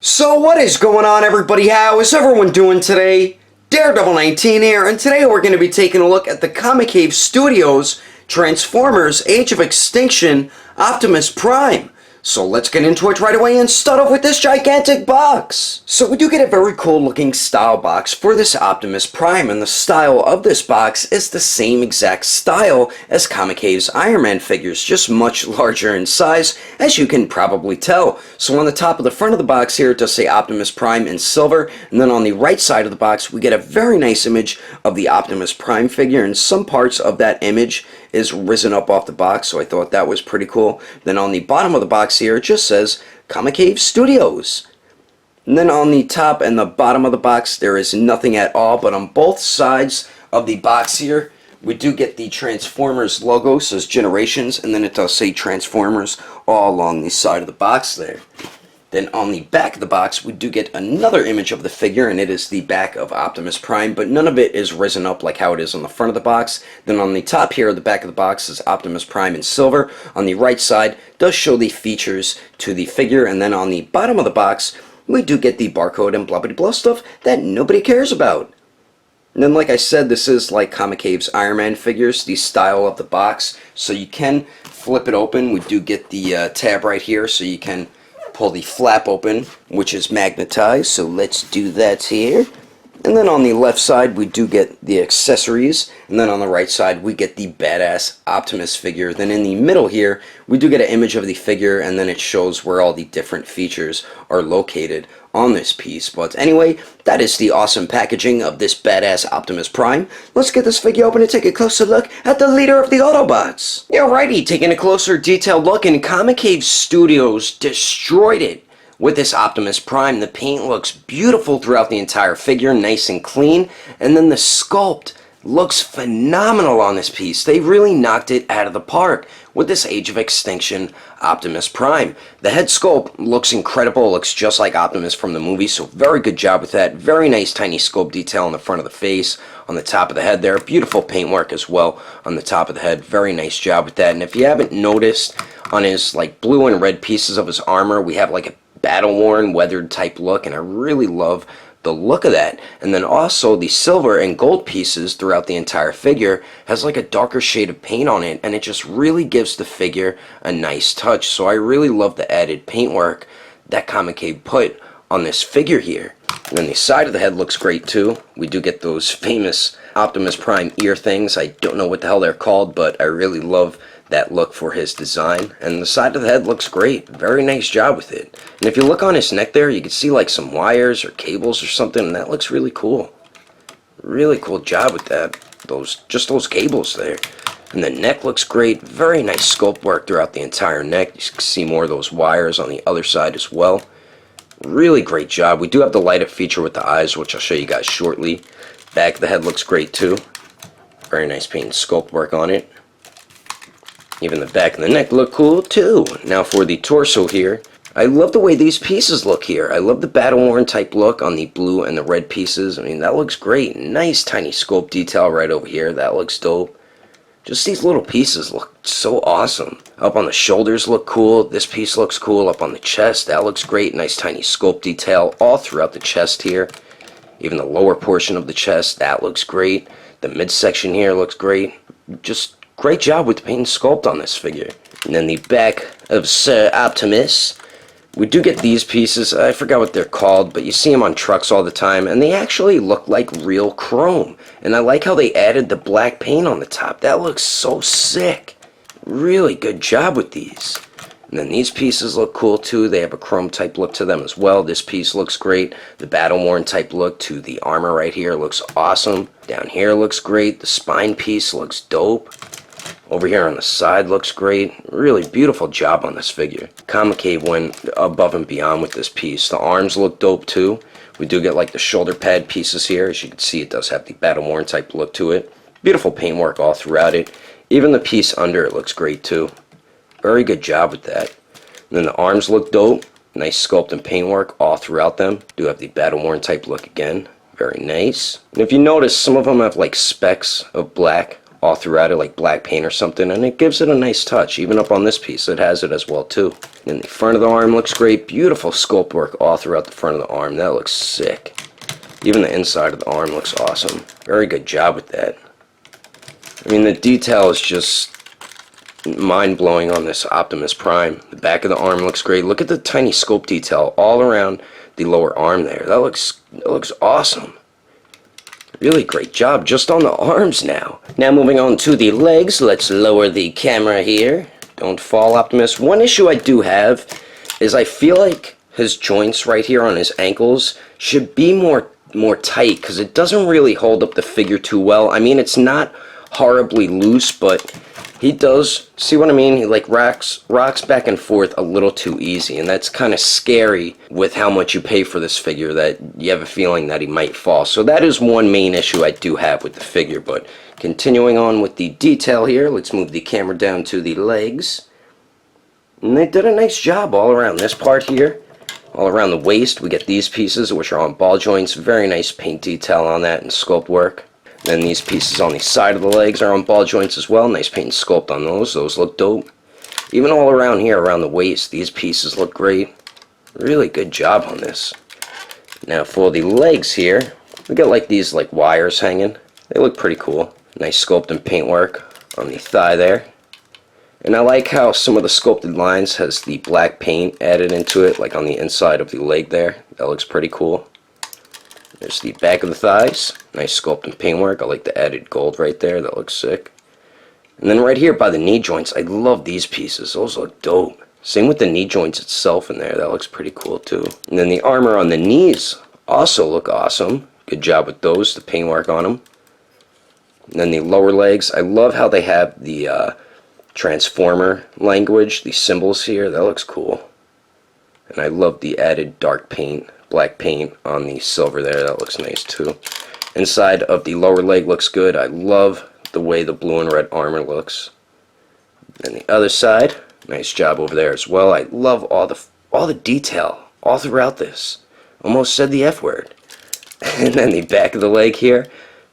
So what is going on, everybody? How is everyone doing today? Daredevil19 here, and today we're going to be taking a look at the Comicave Studios Transformers Age of Extinction Optimus Prime. So let's get into it right away and start off with this gigantic box. So we do get a very cool looking style box for this Optimus Prime, and the style of this box is the same exact style as Comicave's Iron Man figures, just much larger in size, as you can probably tell. So on the top of the front of the box here, it does say Optimus Prime in silver, and then on the right side of the box we get a very nice image of the Optimus Prime figure, and some parts of that image is risen up off the box, so I thought that was pretty cool. Then on the bottom of the box here, it just says Comicave Studios. And then on the top and the bottom of the box, there is nothing at all, but on both sides of the box here, we do get the Transformers logo, says Generations, and then it does say Transformers all along the side of the box there. Then on the back of the box, we do get another image of the figure, and it is the back of Optimus Prime, but none of it is risen up like how it is on the front of the box. Then on the top here, the back of the box is Optimus Prime in silver. On the right side, does show the features to the figure, and then on the bottom of the box, we do get the barcode and blah blah blah stuff that nobody cares about. And then, like I said, this is like Comicave's Iron Man figures, the style of the box, so you can flip it open. We do get the tab right here, so you can pull the flap open, which is magnetized, so let's do that here. And then on the left side we do get the accessories, and then on the right side we get the badass Optimus figure. Then in the middle here we do get an image of the figure, and then it shows where all the different features are located on this piece. But anyway, that is the awesome packaging of this badass Optimus Prime. Let's get this figure open and take a closer look at the leader of the Autobots. Alrighty, taking a closer detailed look, and Comicave Studios destroyed it with this Optimus Prime. The paint looks beautiful throughout the entire figure, nice and clean, and then the sculpt looks phenomenal on this piece. They really knocked it out of the park with this Age of Extinction Optimus Prime. The head sculpt looks incredible, looks just like Optimus from the movie, so very good job with that. Very nice tiny sculpt detail on the front of the face, on the top of the head there. Beautiful paintwork as well on the top of the head. Very nice job with that. And if you haven't noticed, on his like blue and red pieces of his armor, we have like a battle-worn, weathered type look, and I really love the look of that. And then also the silver and gold pieces throughout the entire figure has like a darker shade of paint on it, and it just really gives the figure a nice touch. So I really love the added paintwork that Comicave put on this figure here. And then the side of the head looks great too. We do get those famous Optimus Prime ear things. I don't know what the hell they're called, but I really love that look for his design. And the side of the head looks great. Very nice job with it. And if you look on his neck there, you can see like some wires or cables or something, and that looks really cool. Really cool job with that. Just those cables there. And the neck looks great. Very nice sculpt work throughout the entire neck. You can see more of those wires on the other side as well. Really great job. We do have the light up feature with the eyes, which I'll show you guys shortly. Back of the head looks great too. Very nice paint and sculpt work on it. Even the back and the neck look cool too. Now for the torso here, I love the way these pieces look here. I love the battle-worn type look on the blue and the red pieces. I mean, that looks great. Nice tiny sculpt detail right over here. That looks dope. Just these little pieces look so awesome. Up on the shoulders look cool. This piece looks cool. Up on the chest, that looks great. Nice tiny sculpt detail all throughout the chest here. Even the lower portion of the chest, that looks great. The midsection here looks great. Just great job with the paint and sculpt on this figure. And then the back of Sir Optimus, we do get these pieces. I forgot what they're called, but you see them on trucks all the time, and they actually look like real chrome. And I like how they added the black paint on the top. That looks so sick. Really good job with these. And then these pieces look cool too. They have a chrome type look to them as well. This piece looks great. The battle-worn type look to the armor right here looks awesome. Down here looks great. The spine piece looks dope. Over here on the side looks great. Really beautiful job on this figure. Comicave went above and beyond with this piece. The arms look dope too. We do get like the shoulder pad pieces here. As you can see, it does have the battle-worn type look to it. Beautiful paintwork all throughout it. Even the piece under it looks great too. Very good job with that. And then the arms look dope. Nice sculpt and paintwork all throughout them. Do have the battle-worn type look again. Very nice. And if you notice, some of them have like specks of black all throughout it, like black paint or something, and it gives it a nice touch. Even up on this piece, it has it as well too. And the front of the arm looks great. Beautiful sculpt work all throughout the front of the arm. That looks sick. Even the inside of the arm looks awesome. Very good job with that. I mean, the detail is just mind-blowing on this Optimus Prime. The back of the arm looks great. Look at the tiny sculpt detail all around the lower arm there. That looks awesome. Really great job just on the arms now. Now moving on to the legs. Let's lower the camera here. Don't fall, Optimus. One issue I do have is I feel like his joints right here on his ankles should be more tight, because it doesn't really hold up the figure too well. I mean, it's not horribly loose, but he does, see what I mean? He like rocks back and forth a little too easy, and that's kind of scary with how much you pay for this figure, that you have a feeling that he might fall. So that is one main issue I do have with the figure. But continuing on with the detail here, let's move the camera down to the legs. And they did a nice job all around this part here. All around the waist, we get these pieces, which are on ball joints. Very nice paint detail on that and sculpt work. Then these pieces on the side of the legs are on ball joints as well. Nice paint and sculpt on those. Those look dope. Even all around here, around the waist, these pieces look great. Really good job on this. Now for the legs here, we got like these like wires hanging. They look pretty cool. Nice sculpt and paint work on the thigh there. And I like how some of the sculpted lines has the black paint added into it, like on the inside of the leg there. That looks pretty cool. There's the back of the thighs. Nice sculpt and paint work. I like the added gold right there. That looks sick. And then right here by the knee joints, I love these pieces. Those look dope. Same with the knee joints itself in there. That looks pretty cool too. And then the armor on the knees also look awesome. Good job with those, the paint work on them. And then the lower legs, I love how they have the Transformer language, the symbols here. That looks cool. And I love the added dark paint, black paint on the silver there. That looks nice too. Inside of the lower leg looks good. I love the way the blue and red armor looks. And the other side, nice job over there as well. I love all the detail all throughout this. Almost said the F word. And then the back of the leg here,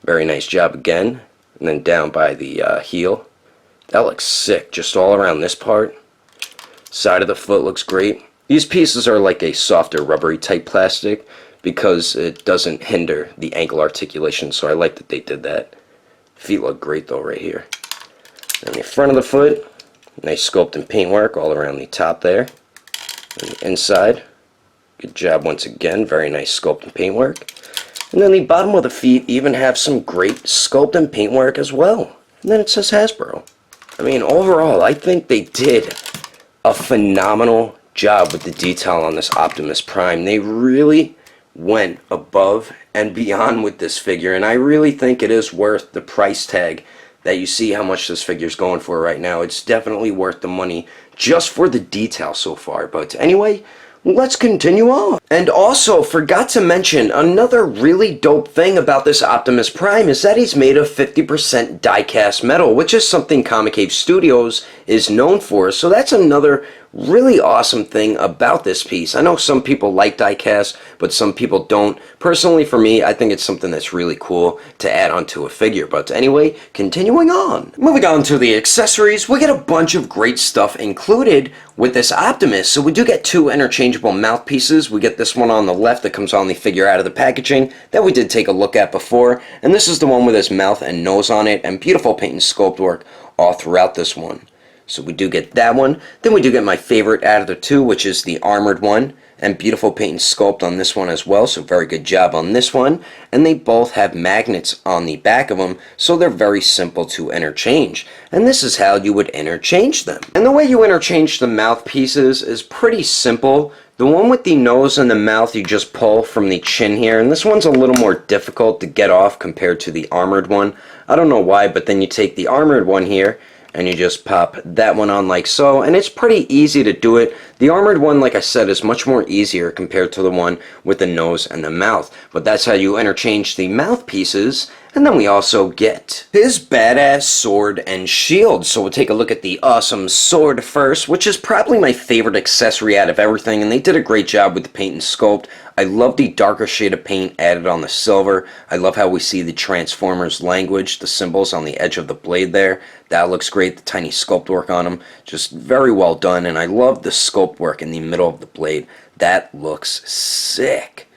very nice job again. And then down by the heel, that looks sick. Just all around this part. Side of the foot looks great. These pieces are like a softer rubbery type plastic because it doesn't hinder the ankle articulation, so I like that they did that. Feet look great though right here. And the front of the foot, nice sculpt and paint work all around the top there. And the inside, good job once again, very nice sculpt and paint work. And then the bottom of the feet even have some great sculpt and paint work as well. And then it says Hasbro. I mean, overall, I think they did a phenomenal job with the detail on this Optimus Prime. They really went above and beyond with this figure, and I really think it is worth the price tag that you see how much this figure is going for right now. It's definitely worth the money just for the detail so far. But anyway, let's continue on. And also, forgot to mention, another really dope thing about this Optimus Prime is that he's made of 50% diecast metal, which is something Comicave Studios is known for. So that's another really awesome thing about this piece. I know some people like diecast, but some people don't. Personally, for me, I think it's something that's really cool to add onto a figure. But anyway, continuing on. Moving on to the accessories, we get a bunch of great stuff included with this Optimus. So we do get two interchangeable mouthpieces. We get this one on the left that comes on the figure out of the packaging that we did take a look at before. And this is the one with his mouth and nose on it, and beautiful paint and sculpt work all throughout this one. So we do get that one. Then we do get my favorite out of the two, which is the armored one. And beautiful paint and sculpt on this one as well. So very good job on this one. And they both have magnets on the back of them, so they're very simple to interchange. And this is how you would interchange them. And the way you interchange the mouthpieces is pretty simple. The one with the nose and the mouth you just pull from the chin here. And this one's a little more difficult to get off compared to the armored one. I don't know why, but then you take the armored one here and you just pop that one on like so, and it's pretty easy to do it. The armored one, like I said, is much more easier compared to the one with the nose and the mouth, but that's how you interchange the mouthpieces. And then we also get his badass sword and shield. So we'll take a look at the awesome sword first, which is probably my favorite accessory out of everything, and they did a great job with the paint and sculpt I love the darker shade of paint added on the silver. I love how we see the Transformers language, the symbols on the edge of the blade there. That looks great, the tiny sculpt work on them. Just very well done, and I love the sculpt work in the middle of the blade. That looks sick.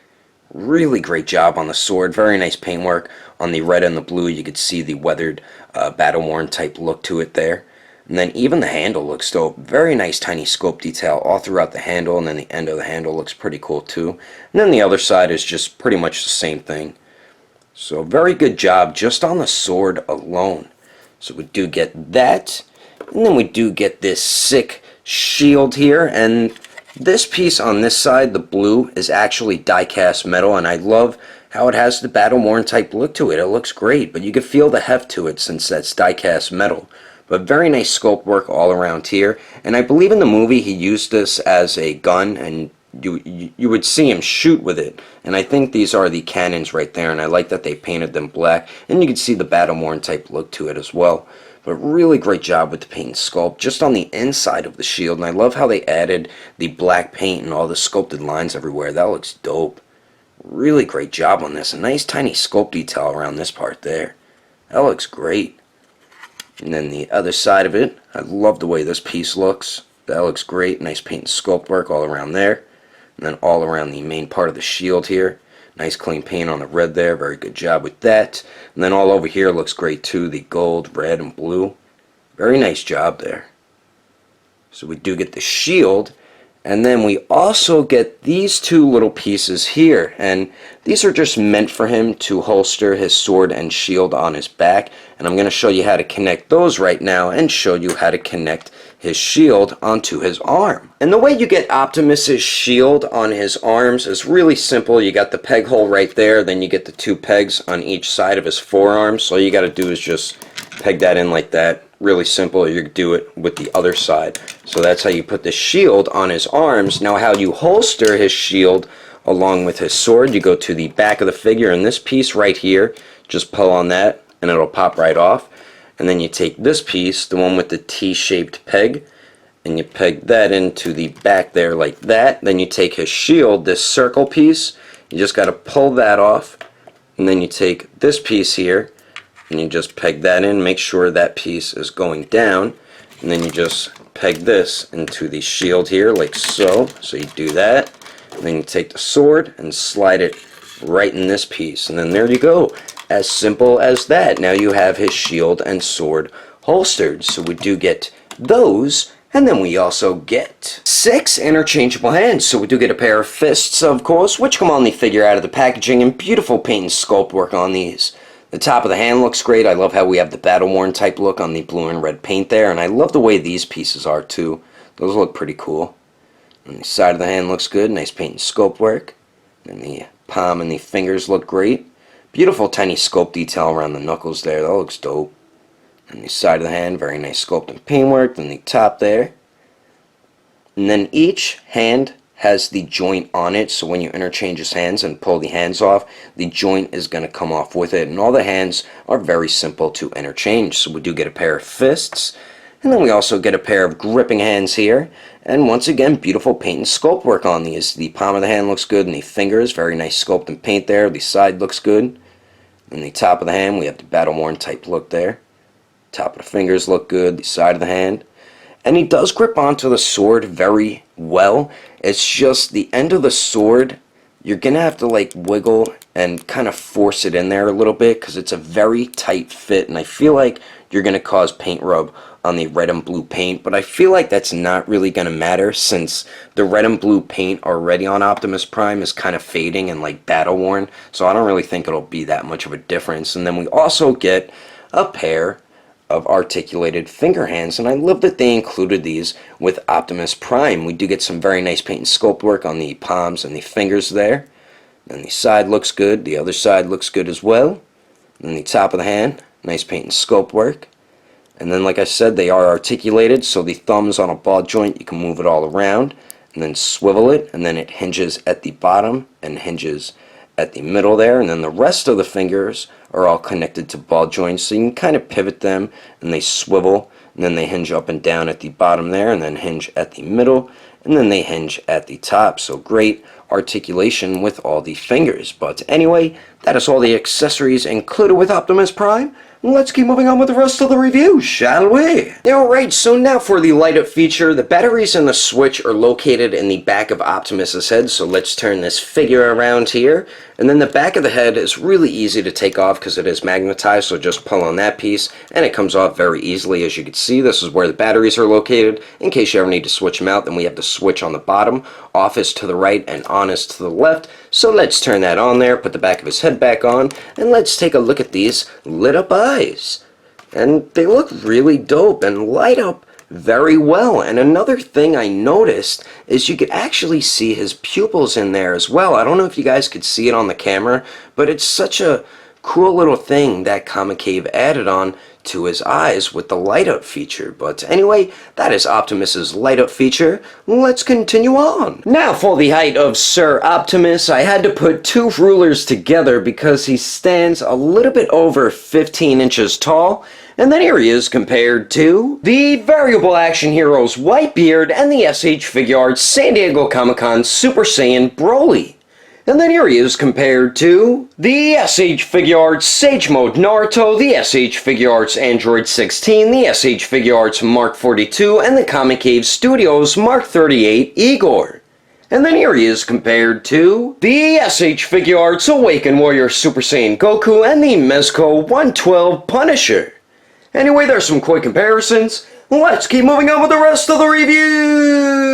Really great job on the sword. Very nice paintwork. On the red and the blue, you could see the weathered, battle-worn type look to it there. And then even the handle looks dope. Very nice tiny scope detail all throughout the handle, and then the end of the handle looks pretty cool too. And then the other side is just pretty much the same thing. So very good job just on the sword alone. So we do get that, and then we do get this sick shield here, and this piece on this side, the blue, is actually diecast metal, and I love how it has the battle-worn type look to it. It looks great, but you can feel the heft to it since that's diecast metal. But very nice sculpt work all around here. And I believe in the movie he used this as a gun, and you would see him shoot with it. And I think these are the cannons right there, and I like that they painted them black. And you can see the battle-worn type look to it as well. But really great job with the paint and sculpt just on the inside of the shield. And I love how they added the black paint and all the sculpted lines everywhere. That looks dope. Really great job on this. A nice tiny sculpt detail around this part there. That looks great. And then the other side of it, I love the way this piece looks. That looks great. Nice paint and sculpt work all around there. And then all around the main part of the shield here. Nice clean paint on the red there. Very good job with that. And then all over here looks great too. The gold, red, and blue. Very nice job there. So we do get the shield. And then we also get these two little pieces here, and these are just meant for him to holster his sword and shield on his back, and I'm going to show you how to connect those right now and show you how to connect his shield onto his arm. And the way you get Optimus's shield on his arms is really simple. You got the peg hole right there, then you get the two pegs on each side of his forearms. So all you got to do is just peg that in like that. Really simple. You do it with the other side. So that's how you put the shield on his arms. Now how you holster his shield along with his sword, you go to the back of the figure, and this piece right here, just pull on that and it'll pop right off. And then you take this piece, the one with the T-shaped peg, and you peg that into the back there like that. Then you take his shield, this circle piece, you just got to pull that off, and then you take this piece here and you just peg that in. Make sure that piece is going down, and then you just peg this into the shield here like so. So you do that, and then you take the sword and slide it right in this piece, and then there you go. As simple as that. Now you have his shield and sword holstered. So we do get those, and then we also get 6 interchangeable hands. So we do get a pair of fists, of course, which come on the figure out of the packaging, and beautiful paint and sculpt work on these. The top of the hand looks great. I love how we have the battle-worn type look on the blue and red paint there, and I love the way these pieces are too. Those look pretty cool. And the side of the hand looks good. Nice paint and sculpt work. And the palm and the fingers look great. Beautiful tiny sculpt detail around the knuckles there. That looks dope. And the side of the hand, very nice sculpt and paint work. Then the top there. And then each hand has the joint on it, so when you interchange his hands and pull the hands off, the joint is going to come off with it, and all the hands are very simple to interchange. So we do get a pair of fists, and then we also get a pair of gripping hands here, and once again, beautiful paint and sculpt work on these. The palm of the hand looks good, and the fingers, very nice sculpt and paint there. The side looks good, and the top of the hand, we have the battle-worn type look there. Top of the fingers look good, the side of the hand. And he does grip onto the sword very well. It's just the end of the sword, you're going to have to like wiggle and kind of force it in there a little bit because it's a very tight fit. And I feel like you're going to cause paint rub on the red and blue paint. But I feel like that's not really going to matter since the red and blue paint already on Optimus Prime is kind of fading and like battle worn. So I don't really think it'll be that much of a difference. And then we also get a pair of articulated finger hands, and I love that they included these with Optimus Prime. We do get some very nice paint and sculpt work on the palms and the fingers there. And the side looks good, the other side looks good as well. And the top of the hand, nice paint and sculpt work. And then like I said, they are articulated, so the thumb's on a ball joint, you can move it all around and then swivel it, and then it hinges at the bottom and hinges at the middle there, and then the rest of the fingers are all connected to ball joints, so you can kind of pivot them, and they swivel, and then they hinge up and down at the bottom there, and then hinge at the middle, and then they hinge at the top. So great articulation with all the fingers. But anyway, that is all the accessories included with Optimus Prime. Let's keep moving on with the rest of the review, shall we? Alright, so now for the light up feature. The batteries and the switch are located in the back of Optimus's head, so let's turn this figure around here. And then the back of the head is really easy to take off because it is magnetized, so just pull on that piece and it comes off very easily. As you can see, this is where the batteries are located. In case you ever need to switch them out, then we have the switch on the bottom. Off is to the right and on is to the left. So let's turn that on there, put the back of his head back on, and let's take a look at these lit up eyes. And they look really dope and light up very well. And another thing I noticed is you could actually see his pupils in there as well. I don't know if you guys could see it on the camera, but it's such a cool little thing that Comicave added on to his eyes with the light up feature. But anyway, that is Optimus's light up feature. Let's continue on. Now for the height of Sir Optimus, I had to put two rulers together because he stands a little bit over 15 inches tall. And then here he is compared to the Variable Action Heroes Whitebeard and the SH Figuarts San Diego Comic-Con Super Saiyan Broly. And then here he is compared to the SH Figuarts Sage Mode Naruto, the SH Figuarts Android 16, the SH Figuarts Mark 42, and the Comicave Studios Mark 38 Igor. And then here he is compared to the SH Figuarts Awakened Warrior Super Saiyan Goku and the Mezco 112 Punisher. Anyway, there's some quick comparisons. Let's keep moving on with the rest of the review.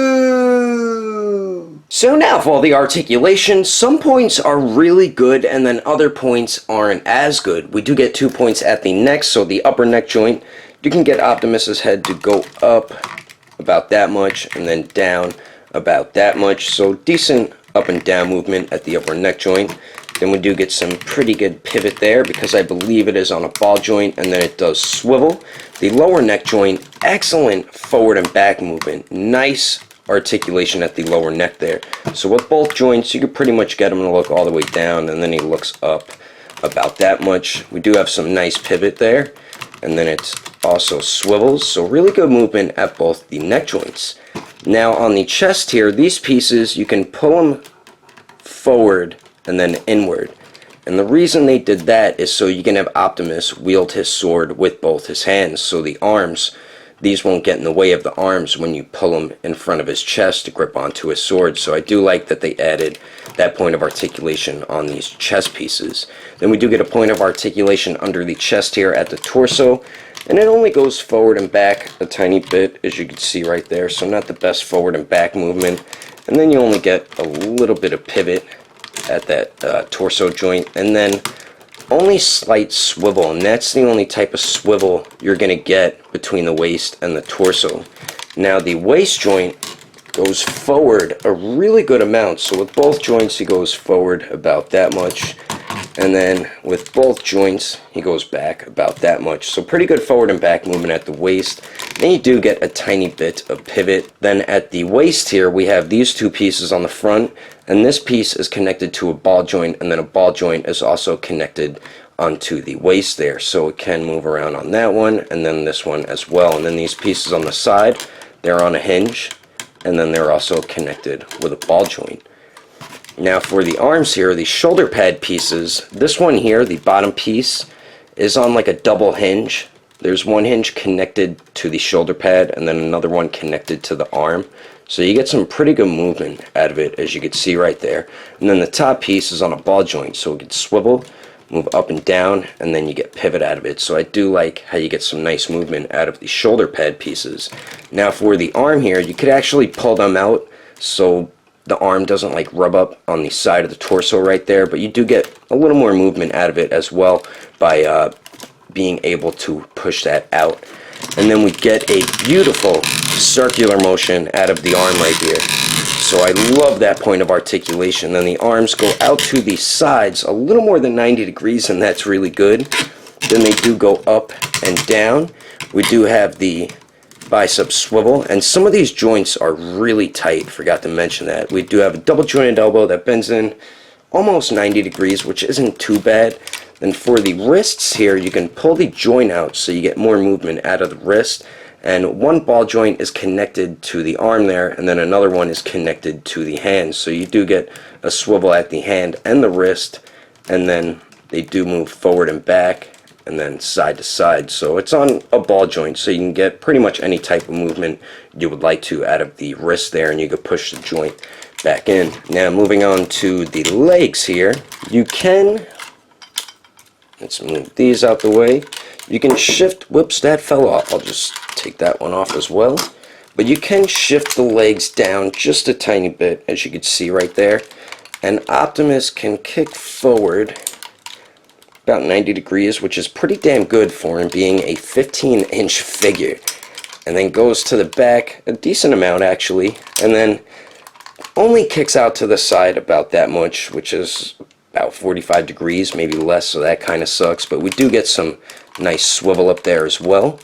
So now for the articulation, some points are really good and then other points aren't as good. We do get 2 points at the neck, so the upper neck joint, you can get Optimus's head to go up about that much and then down about that much. So decent up and down movement at the upper neck joint. Then we do get some pretty good pivot there because I believe it is on a ball joint and then it does swivel. The lower neck joint, excellent forward and back movement. Nice articulation at the lower neck there. So with both joints, you can pretty much get him to look all the way down and then he looks up about that much. We do have some nice pivot there and then it also swivels. So really good movement at both the neck joints. Now on the chest here, these pieces, you can pull them forward and then inward. And the reason they did that is so you can have Optimus wield his sword with both his hands. So the arms, these won't get in the way of the arms when you pull them in front of his chest to grip onto his sword. So I do like that they added that point of articulation on these chest pieces. Then we do get a point of articulation under the chest here at the torso. And it only goes forward and back a tiny bit, as you can see right there. So not the best forward and back movement. And then you only get a little bit of pivot at that torso joint, and then only slight swivel, and that's the only type of swivel you're going to get between the waist and the torso. Now the waist joint goes forward a really good amount, so with both joints he goes forward about that much, and then with both joints he goes back about that much. So pretty good forward and back movement at the waist. Then you do get a tiny bit of pivot. Then at the waist here we have these two pieces on the front, and this piece is connected to a ball joint, and then a ball joint is also connected onto the waist there, so it can move around on that one and then this one as well. And then these pieces on the side, they're on a hinge, and then they're also connected with a ball joint. Now for the arms here, the shoulder pad pieces, this one here, the bottom piece, is on like a double hinge. There's one hinge connected to the shoulder pad and then another one connected to the arm. So you get some pretty good movement out of it, as you can see right there. And then the top piece is on a ball joint, so it can swivel, move up and down, and then you get pivot out of it. So I do like how you get some nice movement out of the shoulder pad pieces. Now for the arm here, you could actually pull them out so the arm doesn't like rub up on the side of the torso right there, but you do get a little more movement out of it as well by being able to push that out. And then we get a beautiful circular motion out of the arm right here. So I love that point of articulation. Then the arms go out to the sides a little more than 90 degrees, and that's really good. Then they do go up and down. We do have the bicep swivel, and some of these joints are really tight. Forgot to mention that. We do have a double jointed elbow that bends in almost 90 degrees, which isn't too bad. Then for the wrists here, you can pull the joint out so you get more movement out of the wrist. and one ball joint is connected to the arm there, and then another one is connected to the hand. So you do get a swivel at the hand and the wrist, and then they do move forward and back and then side to side. So it's on a ball joint, so you can get pretty much any type of movement you would like to out of the wrist there, and you could push the joint back in. Now moving on to the legs here, you can, let's move these out the way. You can shift, whoops, that fell off. I'll just take that one off as well. But you can shift the legs down just a tiny bit, as you can see right there. And Optimus can kick forward about 90 degrees, which is pretty damn good for him being a 15-inch figure. And then goes to the back, a decent amount actually, and then only kicks out to the side about that much, which is about 45 degrees, maybe less, so that kind of sucks. But we do get some nice swivel up there as well.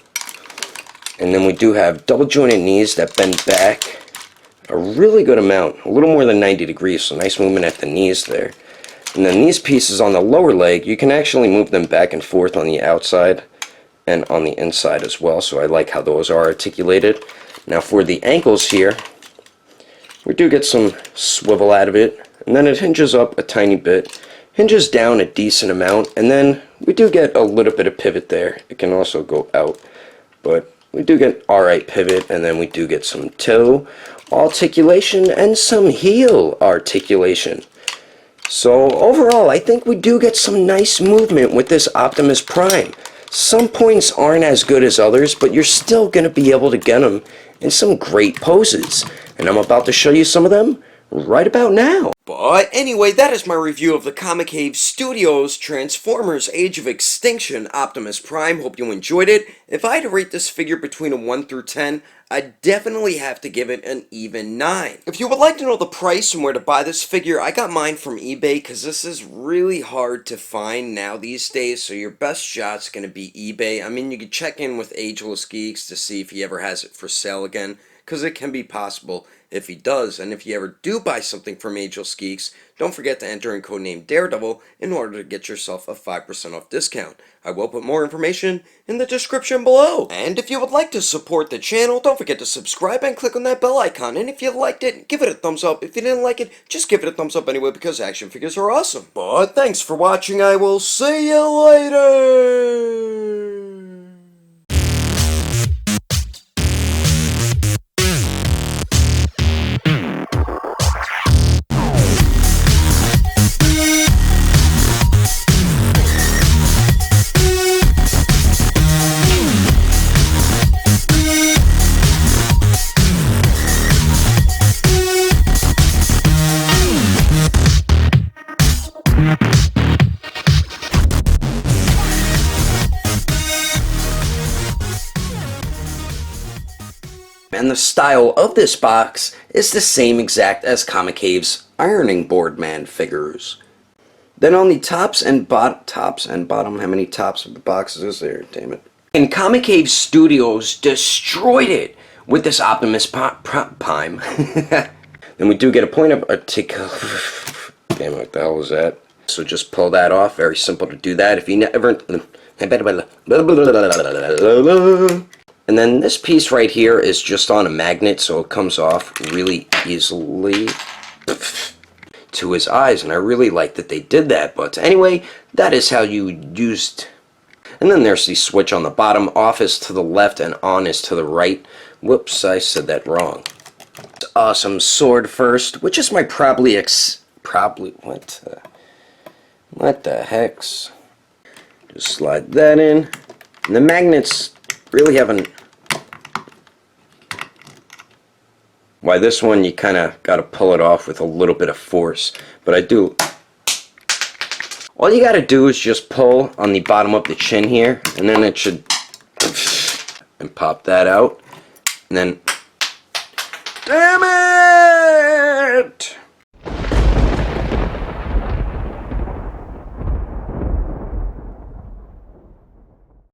And then we do have double jointed knees that bend back a really good amount, a little more than 90 degrees, so nice movement at the knees there. And then these pieces on the lower leg, you can actually move them back and forth on the outside and on the inside as well, so I like how those are articulated. Now for the ankles here, we do get some swivel out of it, and then it hinges up a tiny bit, hinges down a decent amount, and then we do get a little bit of pivot there. It can also go out, but we do get alright pivot, and then we do get some toe articulation and some heel articulation. So overall, I think we do get some nice movement with this Optimus Prime. Some points aren't as good as others, but you're still going to be able to get them in some great poses. And I'm about to show you some of them right about now. But anyway, that is my review of the Comicave Studios Transformers Age of Extinction Optimus Prime. Hope you enjoyed it. If I had to rate this figure between a 1 through 10, I'd definitely have to give it an even 9. If you would like to know the price and where to buy this figure, I got mine from eBay because this is really hard to find now these days, so your best shot's going to be eBay. I mean, you could check in with Agelessgeeks to see if he ever has it for sale again, because it can be possible if he does. And if you ever do buy something from Agelessgeeks, don't forget to enter in codename Daredevil in order to get yourself a 5% off discount. I will put more information in the description below. And if you would like to support the channel, don't forget to subscribe and click on that bell icon. And if you liked it, give it a thumbs up. If you didn't like it, just give it a thumbs up anyway, because action figures are awesome. But thanks for watching. I will see you later. And the style of this box is the same exact as Comicave's Ironing Board Man figures. Then on the tops and bottom, how many tops of the boxes is there? Damn it. And Comicave Studios destroyed it with this Optimus Prime. Then we do get a point of articulation. Damn it, what the hell was that? So just pull that off. Very simple to do that. If you never... And then this piece right here is just on a magnet, so it comes off really easily to his eyes, and I really like that they did that. But anyway, that is how you used. And then there's the switch on the bottom. Off is to the left and on is to the right. Whoops, I said that wrong. Awesome sword first, which is my what the hex? Just slide that in. And the magnets really haven't. Why, this one you kind of got to pull it off with a little bit of force, but I do. All you got to do is just pull on the bottom of the chin here, and then it should, and pop that out, and then, damn it!